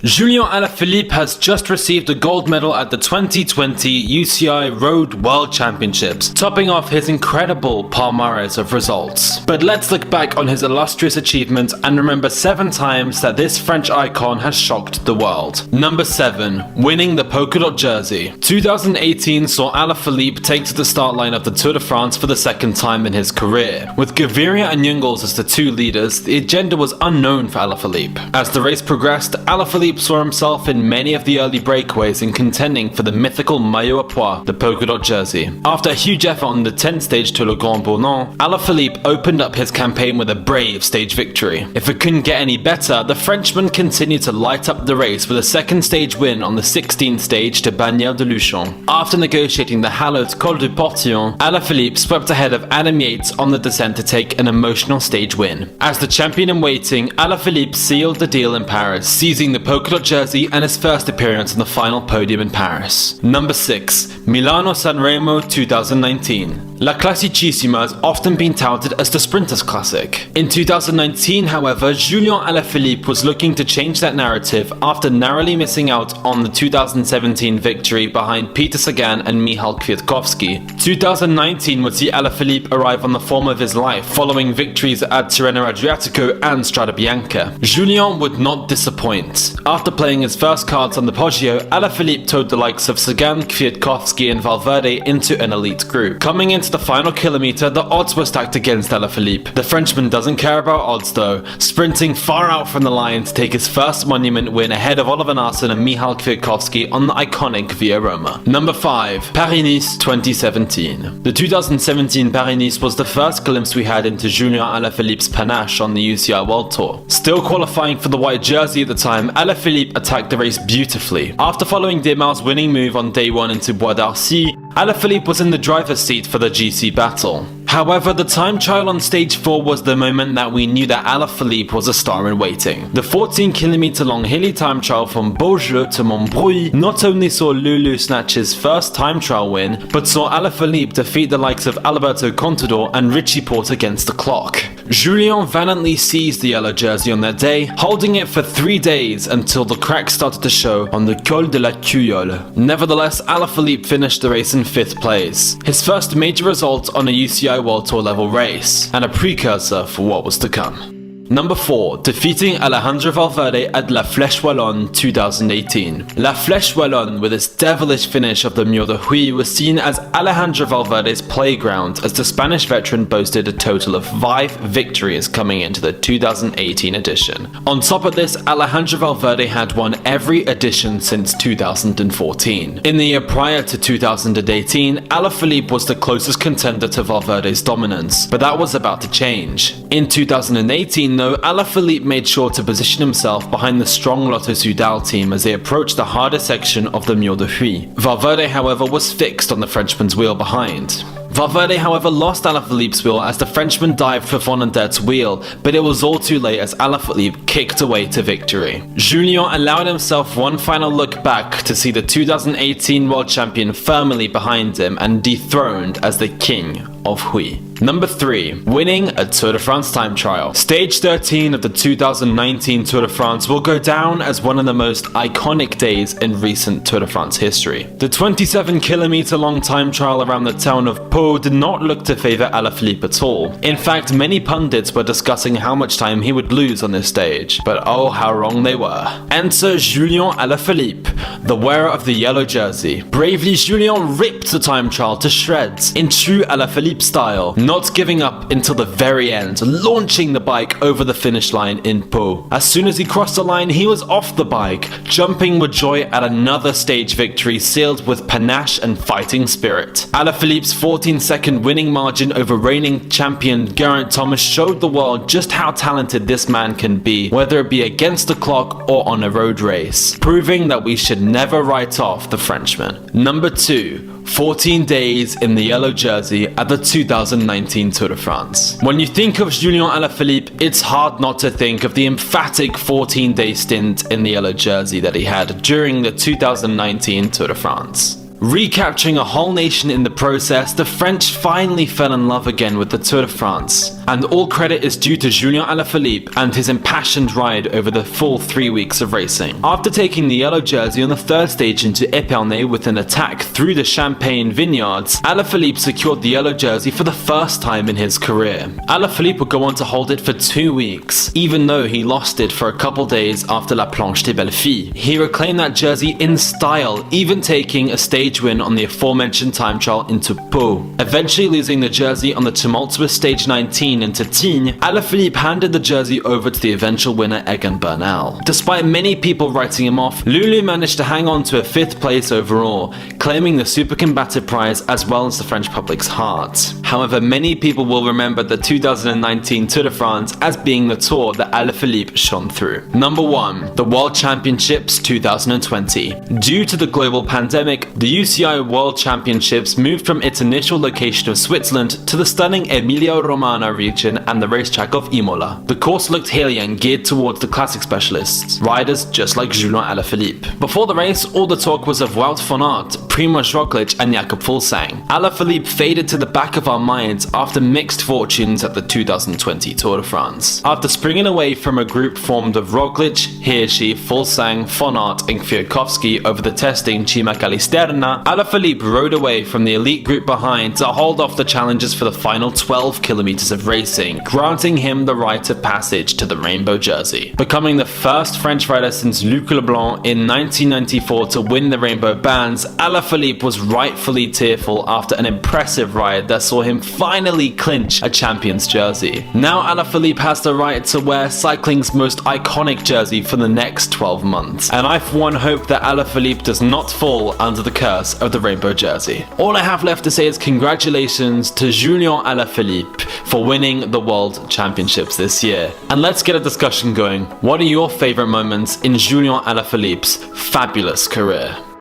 Julian Alaphilippe has just received a gold medal at the 2020 UCI Road World Championships, topping off his incredible palmarès of results. But let's look back on his illustrious achievements and remember 7 times that this French icon has shocked the world. Number 7. Winning the polka dot jersey. 2018 saw Alaphilippe take to the start line of the Tour de France for the 2nd time in his career. With Gaviria and Jungels as the 2 leaders, the agenda was unknown for Alaphilippe. As the race progressed, Alaphilippe saw himself in many of the early breakaways and contending for the mythical maillot à pois, the polka dot jersey. After a huge effort on the 10th stage to Le Grand Bournon, Alaphilippe opened up his campaign with a brave stage victory. If it couldn't get any better, the Frenchman continued to light up the race with a 2nd stage win on the 16th stage to Bagnères de Luchon. After negotiating the hallowed Col du Portillon, Alaphilippe swept ahead of Adam Yates on the descent to take an emotional stage win. As the champion in waiting, Alaphilippe sealed the deal in Paris, seizing the polka dot jersey and his first appearance on the final podium in Paris. Number 6. Milano San Remo 2019. La Classicissima has often been touted as the Sprinters Classic. In 2019, however, Julian Alaphilippe was looking to change that narrative after narrowly missing out on the 2017 victory behind Peter Sagan and Michał Kwiatkowski. 2019 would see Alaphilippe arrive on the form of his life, following victories at Tirreno Adriatico and Strada Bianca. Julian would not disappoint. After playing his first cards on the Poggio, Alaphilippe towed the likes of Sagan, Kwiatkowski and Valverde into an elite group. Coming into the final kilometre, the odds were stacked against Alaphilippe. The Frenchman doesn't care about odds though, sprinting far out from the line to take his first monument win ahead of Oliver Naesen and Michał Kwiatkowski on the iconic Via Roma. Number 5. Paris-Nice 2017. The 2017 Paris-Nice was the first glimpse we had into Julian Alaphilippe's panache on the UCI World Tour. Still qualifying for the white jersey at the time, Alaphilippe attacked the race beautifully. After following Desmar's winning move on day 1 into Bois d'Arcy, Alaphilippe was in the driver's seat for the GC battle. However, the time trial on stage 4 was the moment that we knew that Alaphilippe was a star in waiting. The 14-kilometre long hilly time trial from Beaujeu to Montbrouille not only saw Lulu snatch his first time trial win, but saw Alaphilippe defeat the likes of Alberto Contador and Richie Porte against the clock. Julian valiantly seized the yellow jersey on that day, holding it for 3 days until the cracks started to show on the Col de la Cuyole. Nevertheless, Alaphilippe finished the race in 5th place, his first major result on a UCI World Tour level race, and a precursor for what was to come. Number 4. Defeating Alejandro Valverde at La Flèche Wallonne 2018. La Flèche Wallonne, with its devilish finish of the Mur de Huy, was seen as Alejandro Valverde's playground, as the Spanish veteran boasted a total of 5 victories coming into the 2018 edition. On top of this, Alejandro Valverde had won every edition since 2014. In the year prior to 2018, Alaphilippe was the closest contender to Valverde's dominance, but that was about to change. In 2018, though, Alaphilippe made sure to position himself behind the strong Lotto Soudal team as they approached the harder section of the Mur de Huy. Valverde, however, was fixed on the Frenchman's wheel behind. Valverde, however, lost Alaphilippe's wheel as the Frenchman dived for Vonendet's wheel, but it was all too late as Alaphilippe kicked away to victory. Julian allowed himself one final look back to see the 2018 world champion firmly behind him and dethroned as the king of Huy. Number 3. Winning a Tour de France time trial. Stage 13 of the 2019 Tour de France will go down as one of the most iconic days in recent Tour de France history. The 27-kilometre long time trial around the town of Pau did not look to favour Alaphilippe at all. In fact, many pundits were discussing how much time he would lose on this stage, but oh how wrong they were. Enter Julian Alaphilippe, the wearer of the yellow jersey. Bravely, Julian ripped the time trial to shreds in true Alaphilippe style, not giving up until the very end, launching the bike over the finish line in Pau. As soon as he crossed the line, he was off the bike, jumping with joy at another stage victory sealed with panache and fighting spirit. Alaphilippe's 14-second winning margin over reigning champion Geraint Thomas showed the world just how talented this man can be, whether it be against the clock or on a road race, proving that we should never write off the Frenchman. Number 2. 14 days in the yellow jersey at the 2019 Tour de France. When you think of Julian Alaphilippe, it's hard not to think of the emphatic 14-day stint in the yellow jersey that he had during the 2019 Tour de France. Recapturing a whole nation in the process, the French finally fell in love again with the Tour de France. And all credit is due to Julian Alaphilippe and his impassioned ride over the full 3 weeks of racing. After taking the yellow jersey on the third stage into Épernay with an attack through the Champagne vineyards, Alaphilippe secured the yellow jersey for the first time in his career. Alaphilippe would go on to hold it for 2 weeks, even though he lost it for a couple days after La Planche des Belles Filles. He reclaimed that jersey in style, even taking a stage win on the aforementioned time trial into Pau. Eventually losing the jersey on the tumultuous stage 19 into Tignes, Alaphilippe handed the jersey over to the eventual winner Egan Bernal. Despite many people writing him off, Lulu managed to hang on to a 5th place overall, claiming the super combative prize as well as the French public's heart. However, many people will remember the 2019 Tour de France as being the tour that Alaphilippe shone through. Number 1. The World Championships 2020. Due to the global pandemic, the UCI World Championships moved from its initial location of Switzerland to the stunning Emilia-Romagna region and the racetrack of Imola. The course looked hilly and geared towards the classic specialists, riders just like Julian Alaphilippe. Before the race, all the talk was of Wout van Aert, Primož Roglič and Jakob Fuglsang. Alaphilippe faded to the back of our minds after mixed fortunes at the 2020 Tour de France. After springing away from a group formed of Roglič, Hirschi, Fuglsang, van Aert and Kwiatkowski over the testing Cima Calisterna, Alaphilippe rode away from the elite group behind to hold off the challengers for the final 12 kilometers of racing, granting him the right of passage to the rainbow jersey. Becoming the first French rider since Luc Leblanc in 1994 to win the rainbow bands, Alaphilippe was rightfully tearful after an impressive ride that saw him finally clinch a champion's jersey. Now Alaphilippe has the right to wear cycling's most iconic jersey for the next 12 months, and I for one hope that Alaphilippe does not fall under the curse of the rainbow jersey. All I have left to say is congratulations to Julian Alaphilippe for winning the World Championships this year. And let's get a discussion going. What are your favorite moments in Julian Alaphilippe's fabulous career?